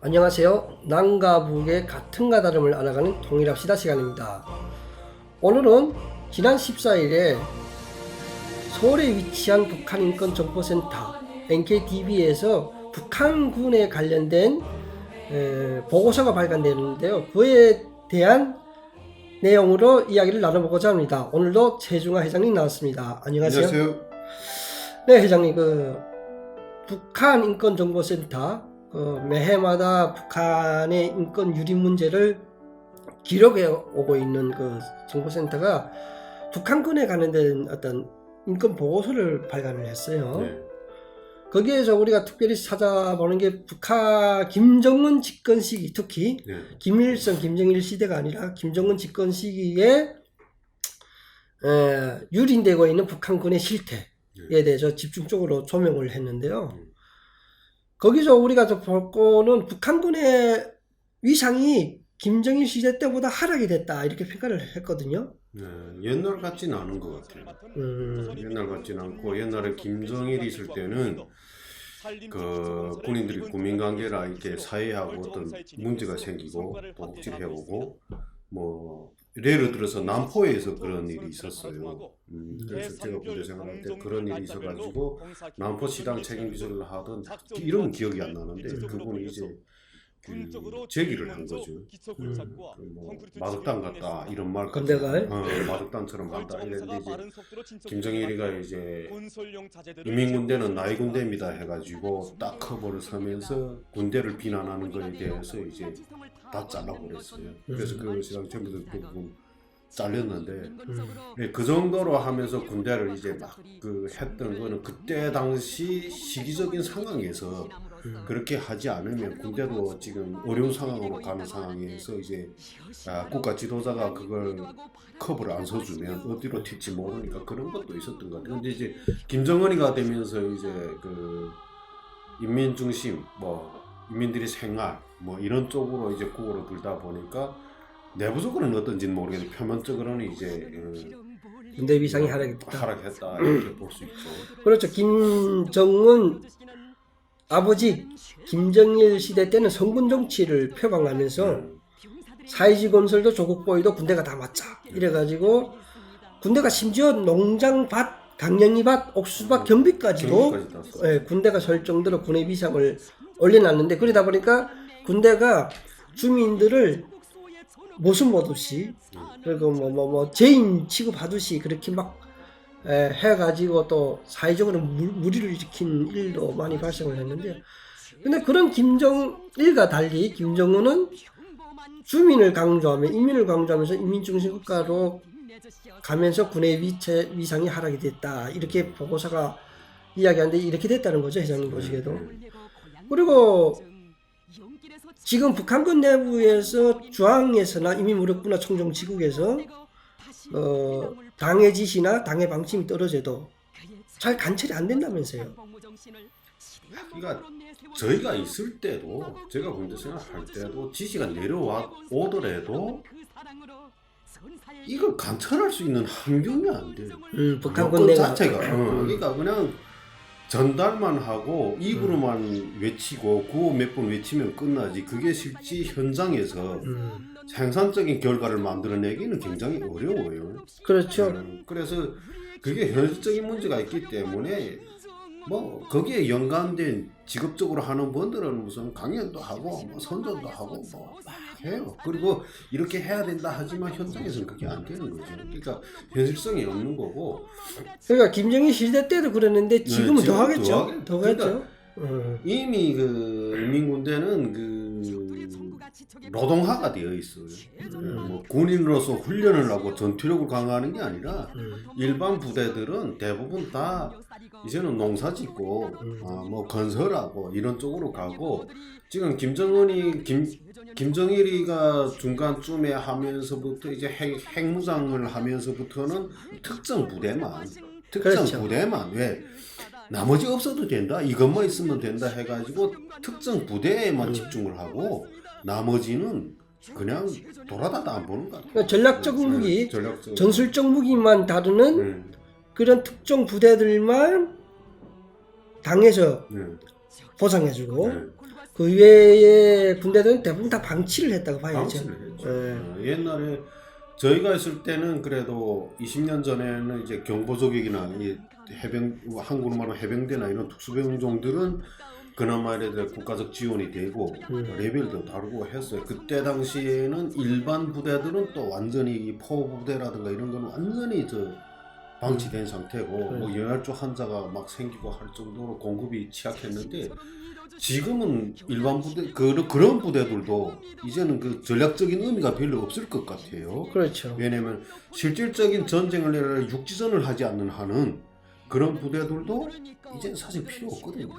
안녕하세요. 남과 북의 같음과 다름을 알아가는 통일합시다 시간입니다. 오늘은 지난 14일에 서울에 위치한 북한인권정보센터 NKTV에서 북한군에 관련된 보고서가 발간되는데요. 그에 대한 내용으로 이야기를 나눠보고자 합니다. 오늘도 최중하 회장님 나왔습니다. 안녕하세요. 안녕하세요. 네, 회장님, 북한인권정보센터 매해마다 북한의 인권 유린 문제를 기록해 오고 있는 그 정보센터가 북한군에 관련된 어떤 인권 보고서를 발간을 했어요. 네. 거기에서 우리가 특별히 찾아보는 게 북한 김정은 집권 시기, 특히 네. 김일성, 김정일 시대가 아니라 김정은 집권 시기에 유린되고 있는 북한군의 실태에 대해서 집중적으로 조명을 했는데요. 거기서 우리가 볼 거는 북한군의 위상이 김정일 시대 때보다 하락이 됐다 이렇게 평가를 했거든요. 네, 옛날 같지는 않은 것 같아요. 옛날 같지는 않고 옛날에 김정일이 있을 때는 그 군인들이 국민관계라 이렇게 사회하고 어떤 문제가 생기고 도둑질 해오고 뭐 예를 들어서 남포에서 그런 일이 있었어요. 그래서 제가 군대 생활할 때 그런 일이 있어가지고 남포 시당 책임비서를 하던 이름은 기억이 안 나는데 그분이 이제 제기를 한 거죠. 뭐 마덕당 같다 이런 말. 군대가 마덕당처럼 한다 이랬는데 이제 김정일이가 이제 인민군대는 나의 군대입니다 해가지고 딱 커버를 서면서 군대를 비난하는 거에 대해서 이제 다 잘라버렸어요. 그래서 그 시당 전부들 그 부분 잘렸는데 그 정도로 하면서 군대를 이제 막 했던 거는 그때 당시 시기적인 상황에서 그렇게 하지 않으면 군대도 지금 어려운 상황으로 가는 상황에서 이제 국가 지도자가 그걸 커버를 안 서주면 어디로 튈지 모르니까 그런 것도 있었던 것 같아요. 근데 이제 김정은이가 되면서 이제 그 인민 중심 뭐 인민들의 생활 뭐 이런 쪽으로 이제 국어로 들다 보니까 내부적으로는 어떤지는 모르겠는데 표면적으로는 이제 군대 위상이 하락했다 이렇게 볼 수 있죠. 그렇죠. 김정은 아버지 김정일 시대 때는 성군 정치를 표방하면서 사회주의 건설도 조국보위도 군대가 다 맞자 이래가지고 군대가 심지어 농장밭, 강령이밭, 옥수수밭, 경비까지도 군대가 설 정도로 군의 위상을 올려놨는데 그러다 보니까 군대가 주민들을 모순 보듯이 그리고 뭐 죄인 취급하듯이 그렇게 막 해가지고 또 사회적으로 무리를 일으킨 일도 많이 발생을 했는데 근데 그런 김정일과 달리 김정은은 주민을 강조하며 인민을 강조하면서 인민중심 국가로 가면서 군의 위상이 하락이 됐다 이렇게 보고서가 이야기하는데 이렇게 됐다는 거죠 회장님 보시기에도. 그리고 지금 북한군 내부에서 중앙에서나 인민무력부나 청정지국에서 당의 지시나 당의 방침이 떨어져도 잘 관철이 안 된다면서요. 그러니까 저희가 있을 때도 제가 군대 생활할 때도 지시가 내려오더라도 이걸 관철할 수 있는 환경이 안 돼요. 북한군 내 자체가 그러니까 그냥 전달만 하고 입으로만 외치고 구호 몇 번 외치면 끝나지 그게 실제 현장에서 생산적인 결과를 만들어내기는 굉장히 어려워요. 그렇죠. 그래서 그게 현실적인 문제가 있기 때문에 뭐 거기에 연관된 직업적으로 하는 분들은 무슨 강연도 하고 뭐 선전도 하고 뭐 막 해요. 그리고 이렇게 해야 된다 하지만 현장에서는 그게 안 되는 거죠. 그러니까 현실성이 없는 거고. 그러니까 김정일 시대 때도 그랬는데 지금은 더 하겠죠. 더 하겠죠. 이미 그 인민군대는 노동화가 되어 있어요. 뭐 군인으로서 훈련을 하고 전투력을 강화하는 게 아니라 일반 부대들은 대부분 다 이제는 농사 짓고 뭐 건설하고 이런 쪽으로 가고 지금 김정일이가 중간쯤에 하면서부터 이제 핵무장을 하면서부터는 특정 부대만 그렇죠. 왜 나머지 없어도 된다 이것만 있으면 된다 해가지고 특정 부대에만 집중을 하고 나머지는 그냥 돌아다도 안 보는 것 같아요. 그러니까 전략적 무기, 전술적 무기만 다루는 그런 특정 부대들만 당에서 보상해주고 그 외의 군대들은 대부분 다 방치를 했다고 봐야죠. 방치를 했죠. 옛날에 저희가 있을 때는 그래도 20년 전에는 이제 경보조격이나 이 해병, 한국으로 말하면 해병대나 이런 특수병종들은 그나마 이래도 국가적 지원이 되고 레벨도 다르고 했어요. 그때 당시에는 일반 부대들은 또 완전히 이 포부대라든가 이런 거는 완전히 방치된 상태고 뭐 영열조 환자가 막 생기고 할 정도로 공급이 취약했는데 지금은 일반 부대 그런 부대들도 이제는 그 전략적인 의미가 별로 없을 것 같아요. 그렇죠. 왜냐면 실질적인 전쟁을 내라 육지전을 하지 않는 한은 그런 부대들도 이제는 사실 필요 없거든요.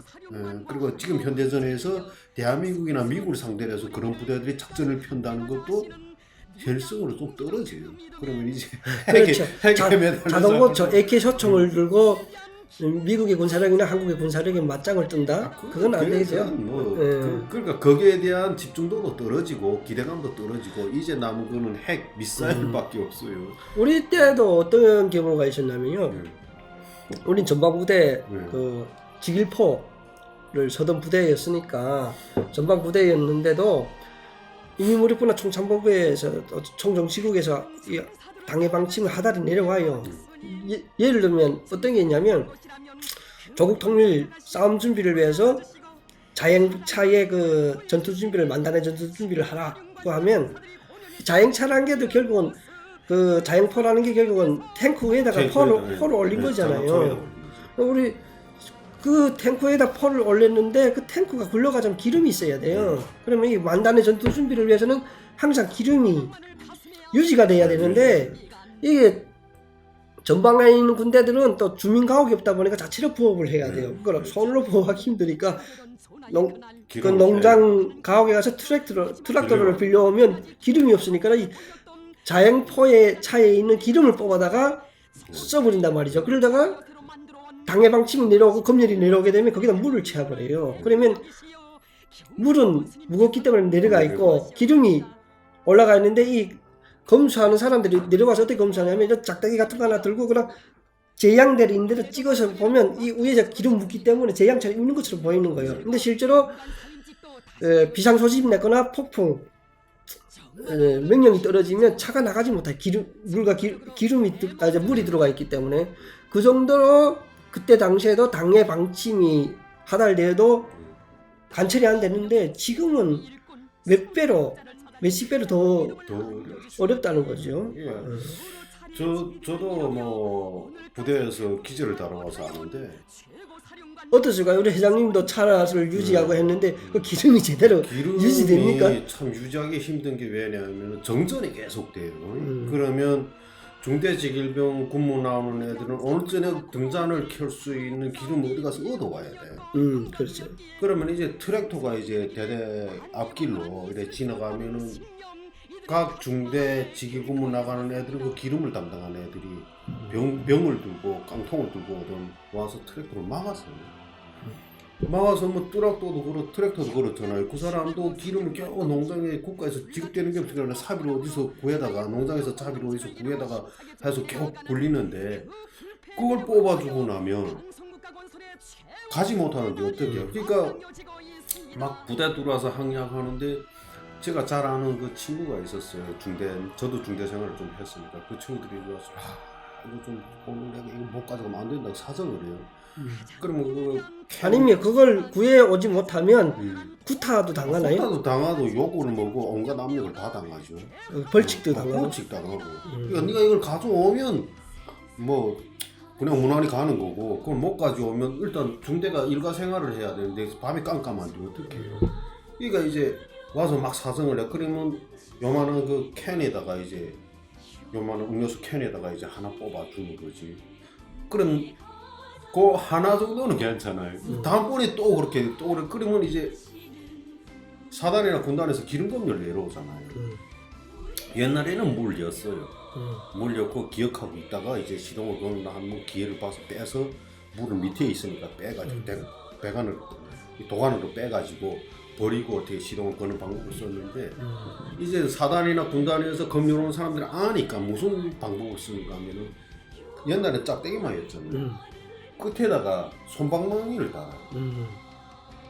그리고 지금 현대전에서 대한민국이나 미국을 상대로 해서 그런 부대들이 작전을 편다는 것도 현실성으로 좀 떨어져요. 그러면 이제 그렇죠. 핵에 매달려서 자동으로 저 AK 소총을 들고 미국의 군사력이나 한국의 군사력에 맞짱을 뜬다? 그건 안 되죠. 그러니까 거기에 대한 집중도도 떨어지고 기대감도 떨어지고 이제 남은 거는 핵 미사일밖에 없어요. 우리 때도 어떤 경우가 있었냐면요. 우린 전방부대 그 지길포를 서던 부대였으니까 전방부대였는데도 인민무력부나 총참모부에서 총정치국에서 당해 방침을 하다리 내려와요. 예를 들면 어떤 게 있냐면 조국 통일 싸움 준비를 위해서 자행차의 그 전투 준비를 만단의 전투 준비를 하라고 하면 자행차라는 게도 결국은 그 자행포라는 게 결국은 탱크 위에다가 포를 올린 거잖아요. 우리 그 탱크에다 포를 올렸는데 그 탱크가 굴러가자면 기름이 있어야 돼요. 그러면 이 만단의 전투 준비를 위해서는 항상 기름이 유지가 돼야 되는데 이게 전방에 있는 군대들은 또 주민 가옥이 없다 보니까 자체로 부업을 해야 돼요. 그걸 손으로 부업하기 힘드니까 그 농장 가옥에 가서 트랙터를 빌려오면 기름이 없으니까 이 자행포의 차에 있는 기름을 뽑아다가 써버린단 말이죠. 그러다가 당해 방침이 내려오고 검열이 내려오게 되면 거기다 물을 채워버려요. 그러면 물은 무겁기 때문에 내려가 있고 기름이 올라가 있는데 이 검수하는 사람들이 내려와서 어떻게 검수하냐면 작다기 같은 거 하나 들고 그냥 제양대를 있는 데로 찍어서 보면 이 위에 기름 묻기 때문에 제양처럼 있는 것처럼 보이는 거예요. 근데 실제로 비상소집 내거나 폭풍 명령이 떨어지면 차가 나가지 못해. 물이 들어가 있기 때문에 그 정도로 그때 당시에도 당해 방침이 하달되어도 관철이 안 되는데 지금은 몇십 배로 더 어렵다는 거죠. 예. 저도 뭐 부대에서 기절을 달아와서 아는데 어떠실까요? 우리 회장님도 차를 유지하고 했는데 그 기름이 제대로 유지됩니까? 참 유지하기 힘든 게 왜냐하면 정전이 계속돼요. 그러면 중대지길병 군무 나오는 애들은 오늘 저녁 등잔을 켤 수 있는 기름을 어디 가서 얻어와야 돼. 그렇죠. 그러면 이제 트랙터가 이제 대대 앞길로 이렇게 지나가면은 각 중대 지기 군무 나가는 애들은 그 기름을 담당하는 애들이 병을 들고 깡통을 들고 오던 와서 트랙터를 막았어요. 막아서 뭐 트랙터도 그렇잖아요. 그 사람도 기름을 겨우 농장에 국가에서 지급되는 게 없으니까 사비를 어디서 구해다가 농장에서 자비를 어디서 구해다가 해서 겨우 굴리는데 그걸 뽑아주고 나면 가지 못하는데 어떻게 해요? 그러니까 막 부대 들어와서 항약하는데 제가 잘 아는 그 친구가 있었어요. 저도 중대 생활을 좀 했으니까 그 친구들이 와서 이거 좀 오늘 내가 이거 못 가져가면 안 된다고 사정을 해요. 그러면 아니면 그걸 구해오지 못하면 구타도 당하나요? 구타도 당하고 욕을 먹고 온갖 압력을 다 당하죠. 벌칙도 당하고. 벌칙 당하고. 그러니까 네가 이걸 가져오면 뭐 그냥 무난히 가는 거고 그걸 못 가져오면 일단 중대가 일과 생활을 해야 되는데 밤에 깜깜한데 어떻게 해요? 그러니까 이제 와서 막 사정을 해. 그러면 요만한 그 캔에다가 이제 요만한 음료수 캔에다가 이제 하나 뽑아주는 거지. 그럼 그 하나 정도는 괜찮아요. 다음번에 또 그래. 그러면 이제 사단이나 군단에서 기름검열 내려오잖아요. 옛날에는 물렸어요. 물렸고 기억하고 있다가 이제 시동을 거는 한번 기회를 봐서 빼서 물을 밑에 있으니까 빼가지고 도관으로 빼가지고 버리고 어떻게 시동을 거는 방법을 썼는데 이제 사단이나 군단에서 검열 오는 사람들이 아니까 무슨 방법을 쓰는가 하면은 옛날에 짝대기만이었잖아요. 끝에다가 손방망이를 달아요.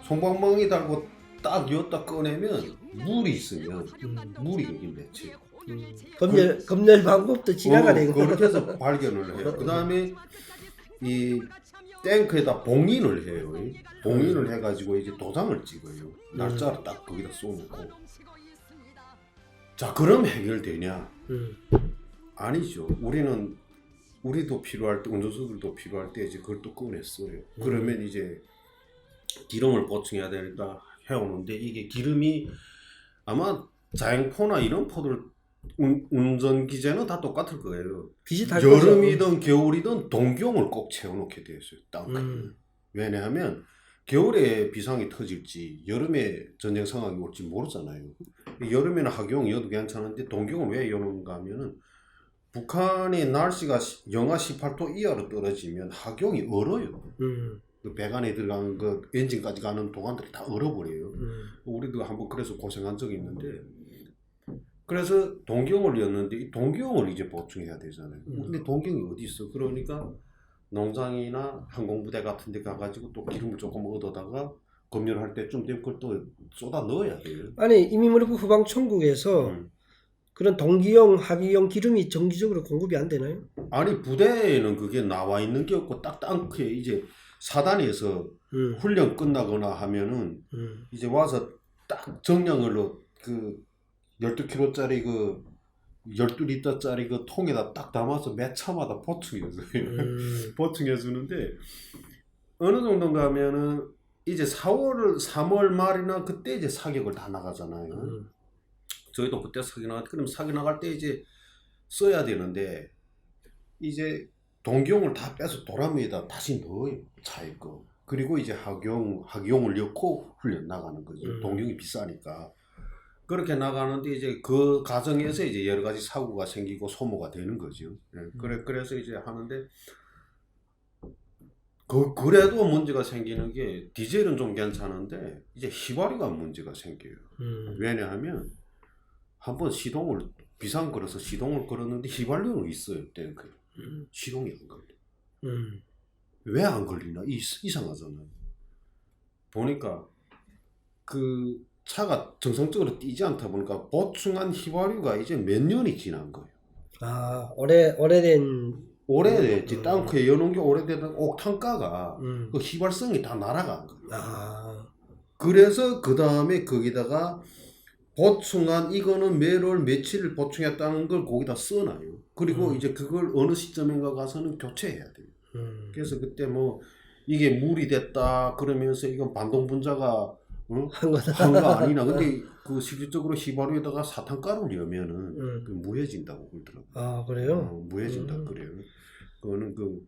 손방망이 달고 딱 여기다 꺼내면 물이 있으면 물이 여기 맺혀요. 검열 방법도 지나가네. 이거. 그렇게 해서 발견을 해요. 그 다음에 이 탱크에다 봉인을 해요. 봉인을 해가지고 이제 도장을 찍어요. 날짜를 딱 거기다 쏘놓고. 자, 그럼 해결되냐? 아니죠. 우리도 필요할 때, 운전수들도 필요할 때 이제 그걸 또 꺼냈어요. 그러면 이제 기름을 보충해야 되니까 해오는데, 이게 기름이 아마 자행포나 이런 포들 운전 기제는 다 똑같을 거예요. 비슷할 거죠. 여름이든 겨울이든 동경을 꼭 채워놓게 되어 있어요. 땅. 왜냐하면 겨울에 비상이 터질지 여름에 전쟁 상황이 올지 모르잖아요. 여름에는 하경 이어도 괜찮은데 동경을 왜 여는가 하면은 북한의 날씨가 영하 18도 이하로 떨어지면 하경이 얼어요. 그 배 안에 들어가는 그 엔진까지 가는 도관들이 다 얼어버려요. 우리도 한번 그래서 고생한 적이 있는데, 그래서 동경을 였는데 이 동경을 이제 보충해야 되잖아요. 근데 동경이 어디 있어? 그러니까 농장이나 항공부대 같은 데 가가지고 또 기름을 조금 얻어다가 검열할 때쯤 되면 그걸 또 쏟아 넣어야 돼요. 아니 이민무력부 후방천국에서 그런 동기용, 하기용 기름이 정기적으로 공급이 안 되나요? 아니 부대에는 그게 나와 있는 게 없고 딱 땅크에 이제 사단에서 훈련 끝나거나 하면은 이제 와서 딱 정량으로 그 12kg짜리 그 12리터짜리 그 통에다 딱 담아서 매 차마다 보충해줘요. 보충해 주는데 어느 정도인가 하면은 이제 3월 말이나 그때 이제 사격을 다 나가잖아요. 저희도 그때 사격 나갈 때, 그럼 사격 나갈 때 이제 써야 되는데 이제 동경을 다 빼서 도라미에다 다시 넣어요. 차에 거. 그리고 이제 하기용을 넣고 훈련 나가는 거죠. 동경이 비싸니까. 그렇게 나가는데 이제 그 과정에서 이제 여러 가지 사고가 생기고 소모가 되는 거죠. 그래서 이제 하는데 그래도 문제가 생기는 게 디젤은 좀 괜찮은데 이제 휘발유가 문제가 생겨요. 왜냐하면 한번 비상 걸어서 시동을 걸었는데 휘발유는 있어요. 탱크에. 시동이 안 걸려. 왜 안 걸리나? 이상하잖아요. 보니까 그 차가 정상적으로 뛰지 않다 보니까 보충한 휘발유가 이제 몇 년이 지난 거예요. 아, 오래됐지. 땅크에 여놓은 게 오래되다 옥탄가가 그 휘발성이 다 날아간 거예요. 아. 그래서 그 다음에 거기다가 보충한 이거는 매월 며칠을 보충했다는 걸 거기다 써놔요. 그리고 이제 그걸 어느 시점인가 가서는 교체해야 돼요. 그래서 그때 뭐 이게 물이 됐다 그러면서 이건 반동 분자가 한 거 아니나. 근데 그 실질적으로 휘발유에다가 사탄가루를 넣으면은 그 무해진다고 그러더라고요. 아, 그래요? 무해진다 그래요. 그거는 그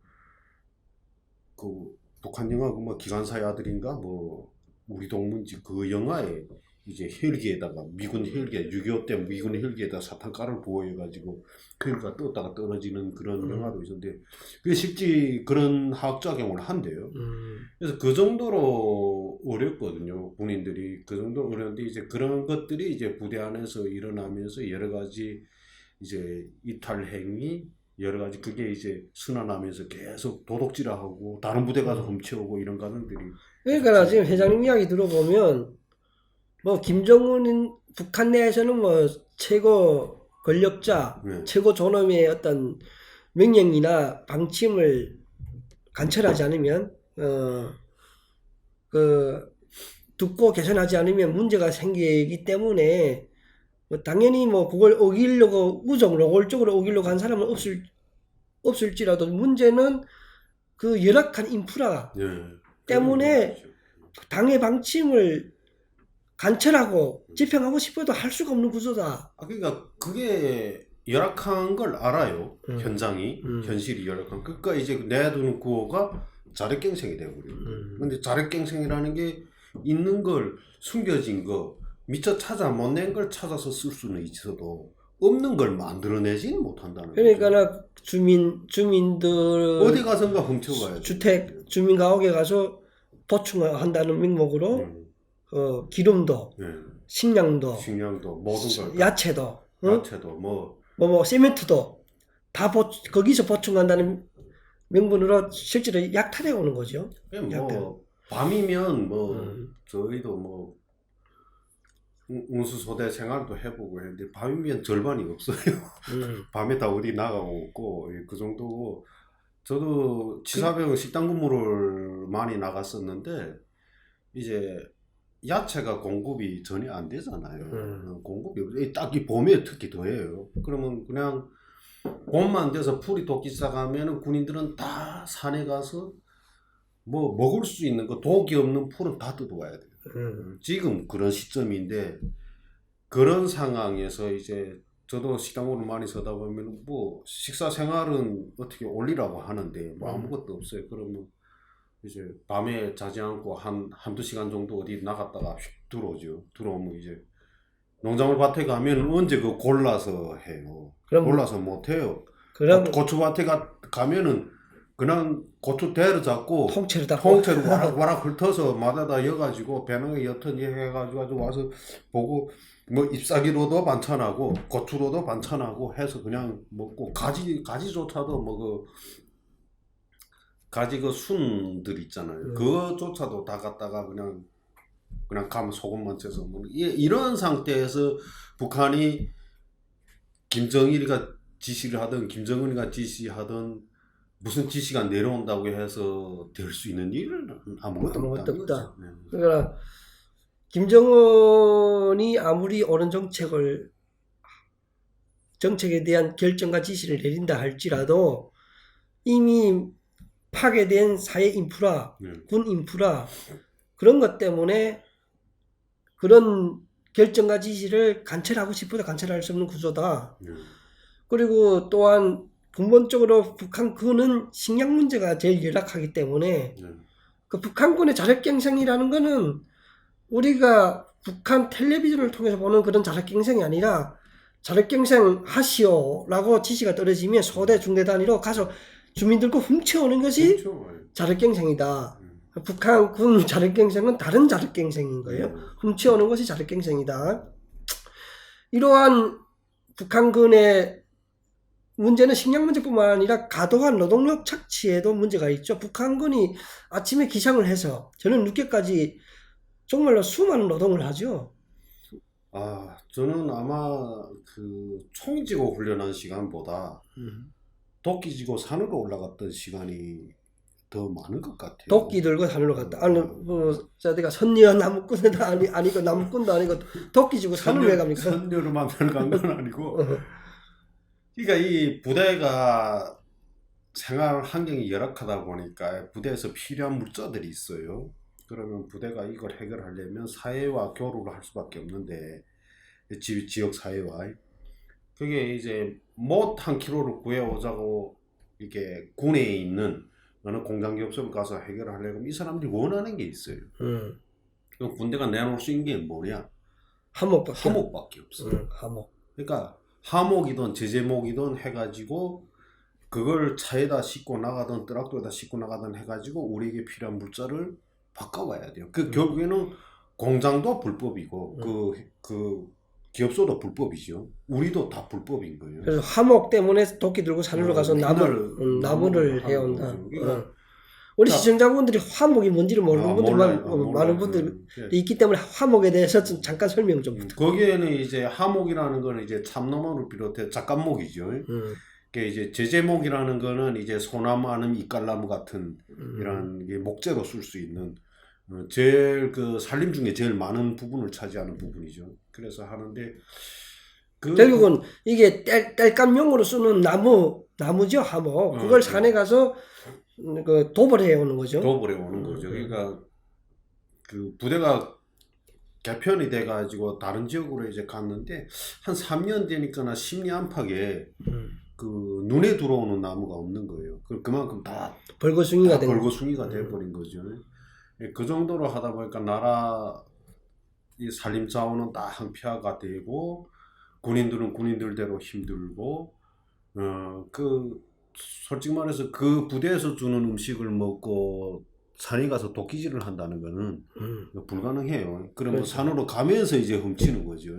북한 영화 그 뭐 기관사의 아들인가 뭐 우리 동문지 그 영화에 이제 헬기에다가 미군 헬기에 6.25 때 미군 헬기에다 사탄가루를 부어해가지고 헬기가 떴다가 떨어지는 그런 영화도 있었는데 그게 실제 그런 화학작용을 한대요. 그래서 그 정도로 어렵거든요. 군인들이 그 정도로 어려운데 이제 그런 것들이 이제 부대 안에서 일어나면서 여러 가지 이제 이탈 행위 여러 가지 그게 이제 순환하면서 계속 도둑질하고 다른 부대 가서 훔쳐오고 이런 가능들이. 그러니까 지금 회장님 이야기 들어보면 뭐 김정은은 북한 내에서는 뭐 최고 권력자, 최고 존엄의 어떤 명령이나 방침을 관철하지 않으면 듣고 개선하지 않으면 문제가 생기기 때문에 뭐 당연히 뭐 그걸 어기려고 노골적으로 어기려고 한 사람은 없을지라도 문제는 그 열악한 인프라 때문에 당의 방침을 관철하고 집행하고 싶어도 할 수가 없는 구조다. 그러니까 그게 열악한 걸 알아요. 현장이 현실이 열악한. 그러니까 이제 내두는 구호가 자력갱생이 되어버려요. 근데 자력갱생이라는 게 있는 걸 숨겨진 거 미처 찾아 못 낸 걸 찾아서 쓸 수는 있어도 없는 걸 만들어내지는 못한다는 거죠. 그러니까 주민들 어디 가선가 훔쳐가야 주택 주민 가옥에 가서 보충한다는 명목으로 기름도 식량도 모든 걸 야채도 뭐 세멘트도 다 거기서 보충한다는 명분으로 실제로 약탈해 오는 거죠. 뭐 밤이면 뭐 저희도 뭐 운수소대 생활도 해보고 했는데 밤이면 절반이 없어요. 밤에 다 어디 나가고 없고 그 정도고 저도 치사병 식당 근무를 많이 나갔었는데 이제 야채가 공급이 전혀 안 되잖아요. 공급이 딱이 봄에 특히 더해요. 그러면 그냥 봄만 돼서 풀이 돋기 시작하면은 군인들은 다 산에 가서 뭐 먹을 수 있는 거 독이 없는 풀은 다 뜯어와야 돼요. 지금 그런 시점인데 그런 상황에서 이제 저도 식당으로 많이 서다 보면 뭐 식사 생활은 어떻게 올리라고 하는데 뭐 아무것도 없어요. 그러면 이제 밤에 자지 않고 한두 시간 정도 어디 나갔다가 휙 들어오죠. 들어오면 이제 농작물 밭에 가면 언제 그 골라서 해요. 그럼 골라서 못 해요. 그럼 고추밭에 가면은 그냥 고추 대를 잡고 통째로 다 통째로 와락 훑어서 마다다 여가지고 배낭에 옅은지 해가지고 와서 보고 뭐 잎사귀로도 반찬하고 고추로도 반찬하고 해서 그냥 먹고 가지조차도 뭐 그 가지 그 순들 있잖아요. 그거조차도 다 갖다가 그냥 가면 소금만 쳐서 먹는 이런 상태에서 북한이 김정일이가 지시를 하든 김정은이가 지시하든 무슨 지시가 내려온다고 해서 될 수 있는 일은 아무것도 없다. 네. 그러니까 김정은이 아무리 옳은 정책에 대한 결정과 지시를 내린다 할지라도 이미 파괴된 사회 인프라, 군 인프라 그런 것 때문에 그런 결정과 지시를 관철하고 싶어도 관철할 수 없는 구조다. 그리고 또한 근본적으로 북한군은 식량 문제가 제일 열악하기 때문에 그 북한군의 자력갱생이라는 거는 우리가 북한 텔레비전을 통해서 보는 그런 자력갱생이 아니라 자력갱생 하시오라고 지시가 떨어지면 소대 중대 단위로 가서 주민들 거 훔쳐오는 것이 자력갱생이다. 북한군 자력갱생은 다른 자력갱생인 거예요. 훔쳐오는 것이 자력갱생이다. 이러한 북한군의 문제는 식량 문제뿐만 아니라 과도한 노동력 착취에도 문제가 있죠. 북한군이 아침에 기상을 해서 저는 늦게까지 정말로 수많은 노동을 하죠. 저는 아마 그 총 쥐고 훈련한 시간보다 도끼 쥐고 산으로 올라갔던 시간이 더 많은 것 같아요. 도끼 들고 산으로 갔다. 아니 내가 선녀 나무꾼도 아니고 나무꾼도 아니고 도끼 쥐고 산을 왜 갑니까? 선녀로만 간 건 아니고. 그러니까 이 부대가 생활 환경이 열악하다 보니까 부대에서 필요한 물자들이 있어요. 그러면 부대가 이걸 해결하려면 사회와 교류를 할 수밖에 없는데 지역 사회와 그게 이제 못 한 킬로를 구해오자고 이렇게 군에 있는 어느 공장 기업소를 가서 해결하려면 이 사람들이 원하는 게 있어요. 그럼 군대가 내놓을 수 있는 게 뭐냐? 하목밖에 없어. 하목. 그러니까 하목이든 제제목이든 해가지고 그걸 차에다 싣고 나가든 트럭터에다 싣고 나가든 해가지고 우리에게 필요한 물자를 바꿔와야 돼요. 그 결국에는 공장도 불법이고 그 기업소도 불법이죠. 우리도 다 불법인 거예요. 그래서 화목 때문에 도끼 들고 산으로 가서 나무를 해온다. 우리 시청자분들이 화목이 뭔지를 모르는 분들 많은 분들이 있기 때문에 화목에 대해서 좀 잠깐 설명 좀 부탁드립니다. 거기에는 이제 하목이라는 거는 이제 참나무를 비롯해 작감목이죠. 그 이제 제제목이라는 거는 이제 소나무 아니면 이깔나무 같은 이런 게 목재로 쓸 수 있는 제일 그 산림 중에 제일 많은 부분을 차지하는 부분이죠. 그래서 하는데 결국은 이게 땔감용으로 쓰는 나무죠, 하목. 그걸 산에 가서 그 도벌해 오는 거죠. 도벌해 오는 거죠. 그러니까 그 부대가 개편이 돼가지고 다른 지역으로 이제 갔는데 한 3년 되니까나 심리 안팎에 그 눈에 들어오는 나무가 없는 거예요. 그만큼 다 벌거숭이가 돼버린 거죠. 그 정도로 하다 보니까 나라 이 산림 자원은 다 항폐화가 되고 군인들은 군인들대로 힘들고 그 솔직히 말해서 그 부대에서 주는 음식을 먹고 산에 가서 도끼질을 한다는 거는 불가능해요. 그러면 그렇죠. 산으로 가면서 이제 훔치는 거죠.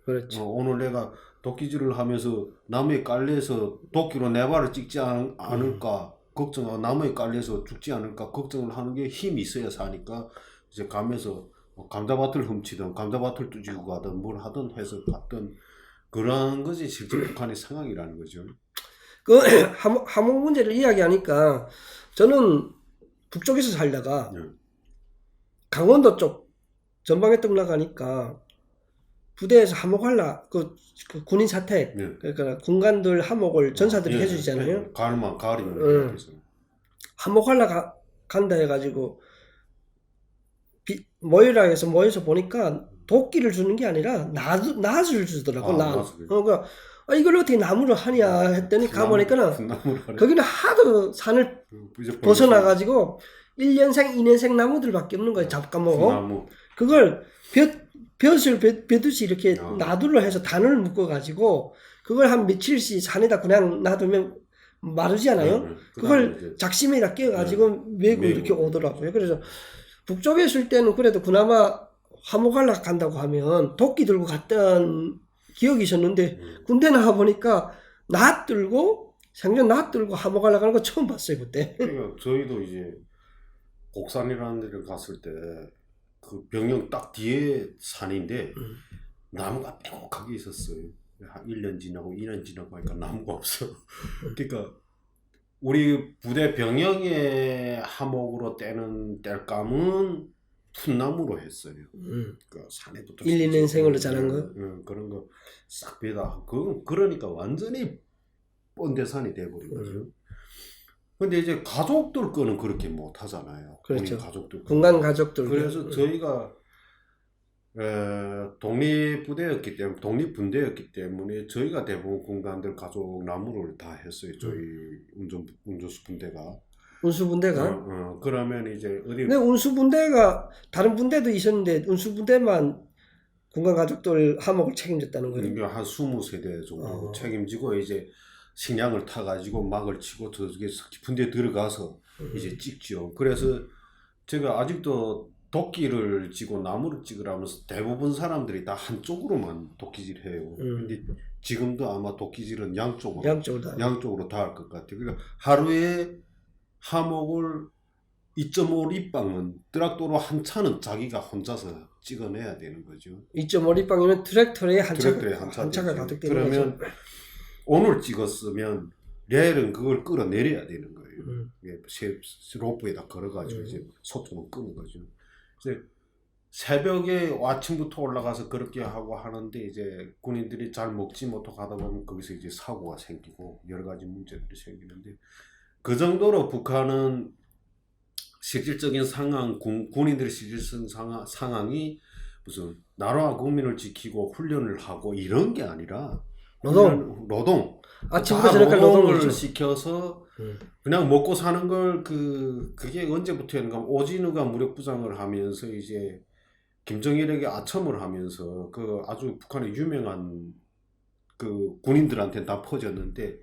그렇죠. 오늘 내가 도끼질을 하면서 나무에 깔려서 도끼로 내 발을 찍지 않을까 걱정하고 나무에 깔려서 죽지 않을까 걱정을 하는 게 힘이 있어야 사니까 이제 가면서 뭐 감자밭을 훔치든 감자밭을 뚜지고 가든 뭘 하든 해서 갔든 그런 것이 실제 북한의 상황이라는 거죠. 그 함흥 문제를 이야기하니까 저는 북쪽에서 살다가 네. 강원도 쪽 전방에 뚝 나가니까 부대에서 함흥할라 그 군인 사택 네. 그러니까 군관들 함흥을 전사들이 예, 해주잖아요. 예. 가을이면 응. 그래서. 함흥할라 간다 해가지고 모이라 해서 모여서 보니까 도끼를 주는 게 아니라 낫을 주더라고. 낫을. 그러니까 이걸 어떻게 나무로 하냐 했더니 가보니까는 분나무로 하래. 거기는 하도 산을 이제 벗어나가지고 1년생, 2년생 나무들밖에 없는 거예요. 잡가먹어. 분나무. 그걸 벼슬 벼듯이 이렇게 아. 나둘로 해서 단을 묶어가지고 그걸 한 며칠씩 산에다 그냥 놔두면 마르잖아요. 네, 네. 그걸 이제 작심에다 끼워가지고 메고 메고 이렇게 오더라고요. 그래서 북쪽에 있을 때는 그래도 그나마 화목할라 간다고 하면 도끼 들고 갔던 기억이 있었는데 군대 나가 보니까 낫 들고 생전 낫 들고 화목할라 가는 거 처음 봤어요 그때. 그러니까 저희도 이제 곡산이라는 데를 갔을 때 그 병영 딱 뒤에 산인데 나무가 빼곡하게 있었어요. 한 1년 지나고 2년 지나고 하니까 나무가 없어. 그러니까 우리 부대 병영의 하목으로 떼는 땔감은 풋나무로 했어요. 그 산에부터 1, 2년생으로 자란 거? 그런 거 싹 베다. 그러니까 완전히 번데산이 돼버린 거죠. 근데 이제 가족들 거는 그렇게 못 하잖아요. 그렇죠. 가족들. 군간 가족들. 그래서 저희가 독립분대였기 때문에 저희가 대부분 군관들 가족 나무를 다 했어요. 저희 운전수 분대가. 운수분대가? 그러면 이제 어디. 근데 운수분대가 다른 분대도 있었는데 운수분대만 군간 가족들 하목을 책임졌다는 거예요. 그러니까 한 20세대 정도 책임지고 이제 식량을 타가지고 막을 치고 저기 깊은 데 들어가서 이제 찍죠. 그래서 제가 아직도 도끼를 찌고 나무를 찍으라면서 대부분 사람들이 다 한쪽으로만 도끼질 해요. 근데 지금도 아마 도끼질은 양쪽으로 다 할 것 같아요. 그러니까 하루에 하목을 2.5 리방은 트랙터로 한 차는 자기가 혼자서 찍어내야 되는 거죠. 2.5 리방이면 트랙터에 한 차가 가득 되는 그러면 거죠. 오늘 찍었으면 내일은 그걸 끌어내려야 되는 거예요. 로프에다 걸어가지고 이제 소통을 끄는 거죠. 이제 새벽에 아침부터 올라가서 그렇게 하고 하는데 이제 군인들이 잘 먹지 못하고 하다 보면 거기서 이제 사고가 생기고 여러 가지 문제들이 생기는데 그 정도로 북한은 실질적인 상황, 군인들의 실질적인 상황이 무슨 나라와 국민을 지키고 훈련을 하고 이런 게 아니라 노동. 아침부터 저녁까지 노동을 시켜서 그냥 먹고 사는 걸 그게 언제부터였는가 오진우가 무력부장을 하면서 이제 김정일에게 아첨을 하면서 그 아주 북한의 유명한 그 군인들한테 다 퍼졌는데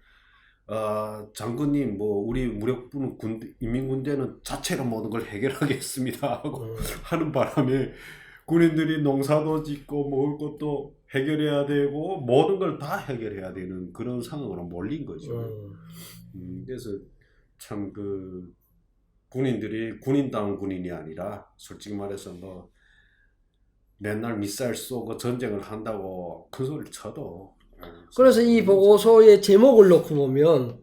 장군님 뭐 우리 무력부는 인민군대는 자체로 모든 걸 해결하겠습니다 하고 하는 바람에 군인들이 농사도 짓고 먹을 것도 해결해야 되고 모든 걸 다 해결해야 되는 그런 상황으로 몰린 거죠. 그래서 참 그 군인들이 군인다운 군인이 아니라 솔직히 말해서 뭐 맨날 미사일 쏘고 전쟁을 한다고 큰 소리를 쳐도 그래서 이 보고서의 제목을 놓고 보면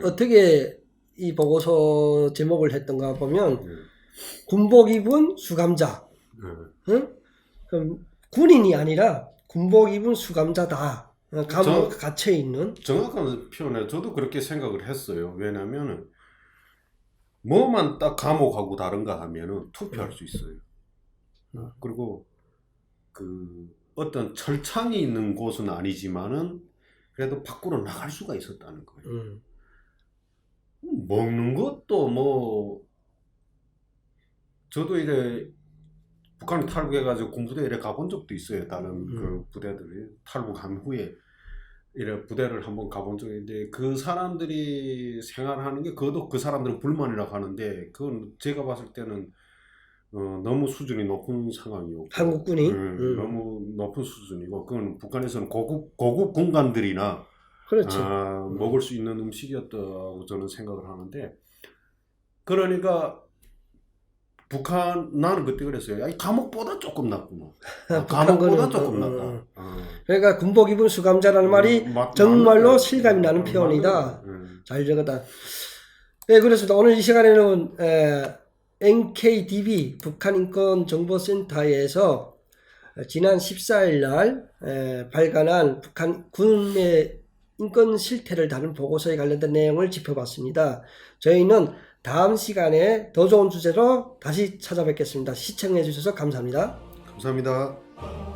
어떻게 이 보고서 제목을 했던가 보면 군복 입은 수감자. 응? 그럼 군인이 아니라 군복 입은 수감자다. 감옥에 갇혀 있는. 정확한 표현에 저도 그렇게 생각을 했어요. 왜냐면은 뭐만 딱 감옥하고 다른가 하면은 투표할 수 있어요. 그리고 그 어떤 철창이 있는 곳은 아니지만은 그래도 밖으로 나갈 수가 있었다는 거예요. 먹는 것도 뭐 저도 이제 북한 탈북해가지고 군부대 이래 가본 적도 있어요. 다른 그 부대들이 탈북한 후에 이래 부대를 한번 가본 적이 있는데 그 사람들이 생활하는 게 그것도 그 사람들은 불만이라고 하는데 그건 제가 봤을 때는 너무 수준이 높은 상황이었고 한국군이 너무 높은 수준이고 그건 북한에서는 고급 군관들이나 그렇죠. 먹을 수 있는 음식이었다고 저는 생각을 하는데 그러니까 나는 그때 그랬어요. 야, 이 감옥보다 조금 낫구만. 북한 감옥보다 거는, 조금 낫다. 그러니까 군복 입은 수감자라는 말이 정말로 맞는데. 실감이 나는 표현이다. 맞는데. 잘 적었다. 네, 그렇습니다. 오늘 이 시간에는 NKDB 북한인권정보센터에서 지난 14일 날 발간한 북한 군의 인권 실태를 다룬 보고서에 관련된 내용을 짚어봤습니다. 저희는 다음 시간에 더 좋은 주제로 다시 찾아뵙겠습니다. 시청해 주셔서 감사합니다. 감사합니다.